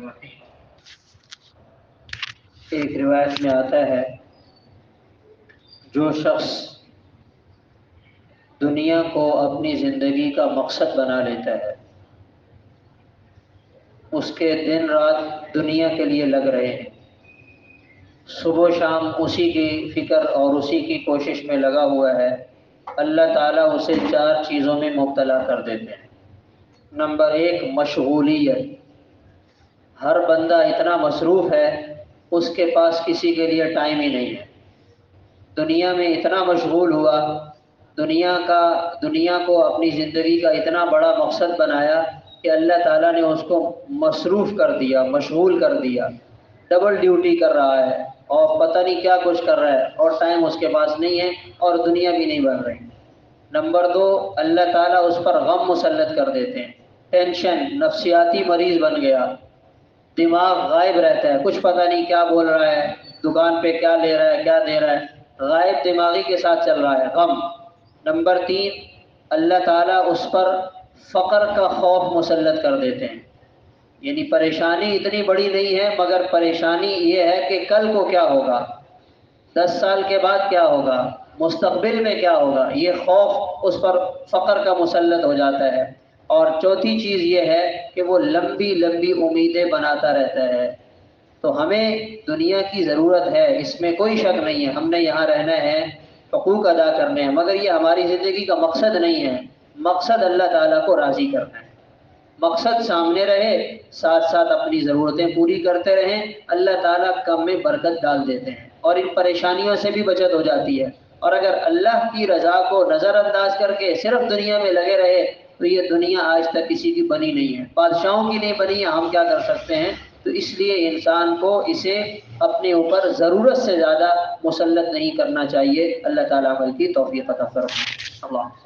الرحیم۔ ایک روایت میں آتا ہے جو شخص دنیا کو اپنی زندگی کا مقصد بنا لیتا ہے اس کے دن رات دنیا کے لیے لگ رہے ہیں، صبح و شام اسی کی فکر اور اسی کی کوشش میں لگا ہوا ہے، اللہ تعالیٰ اسے 4 چیزوں میں مبتلا کر دیتے ہیں۔ نمبر 1 مشغولیت، ہر بندہ اتنا مصروف ہے اس کے پاس کسی کے لیے ٹائم ہی نہیں ہے، دنیا میں اتنا مشغول ہوا، دنیا کو اپنی زندگی کا اتنا بڑا مقصد بنایا کہ اللہ تعالیٰ نے اس کو مصروف کر دیا، مشغول کر دیا، ڈبل ڈیوٹی کر رہا ہے اور پتہ نہیں کیا کچھ کر رہا ہے اور ٹائم اس کے پاس نہیں ہے اور دنیا بھی نہیں بن رہی۔ نمبر 2 اللہ تعالیٰ اس پر غم مسلط کر دیتے ہیں، ٹینشن، نفسیاتی مریض بن گیا، دماغ غائب رہتا ہے، کچھ پتہ نہیں کیا بول رہا ہے، دکان پہ کیا لے رہا ہے، کیا دے رہا ہے، غائب دماغی کے ساتھ چل رہا ہے، غم۔ نمبر 3 اللہ تعالیٰ اس پر فقر کا خوف مسلط کر دیتے ہیں، یعنی پریشانی اتنی بڑی نہیں ہے مگر پریشانی یہ ہے کہ کل کو کیا ہوگا، 10 سال کے بعد کیا ہوگا، مستقبل میں کیا ہوگا، یہ خوف اس پر فقر کا مسلط ہو جاتا ہے۔ اور چوتھی چیز یہ ہے کہ وہ لمبی لمبی امیدیں بناتا رہتا ہے۔ تو ہمیں دنیا کی ضرورت ہے، اس میں کوئی شک نہیں ہے، ہم نے یہاں رہنا ہے، حقوق ادا کرنے ہیں، مگر یہ ہماری زندگی کا مقصد نہیں ہے، مقصد اللہ تعالیٰ کو راضی کرنا ہے۔ مقصد سامنے رہے، ساتھ ساتھ اپنی ضرورتیں پوری کرتے رہیں، اللہ تعالیٰ کم میں برکت ڈال دیتے ہیں اور ان پریشانیوں سے بھی بچت ہو جاتی ہے۔ اور اگر اللہ کی رضا کو نظر انداز کر کے صرف دنیا میں لگے رہے تو یہ دنیا آج تک کسی کی بنی نہیں ہے، بادشاہوں کی نہیں بنی ہے، ہم کیا کر سکتے ہیں؟ تو اس لیے انسان کو اسے اپنے اوپر ضرورت سے زیادہ مسلط نہیں کرنا چاہیے۔ اللہ تعالیٰ عمل کی توفیق عطا فرمائے۔ اللہ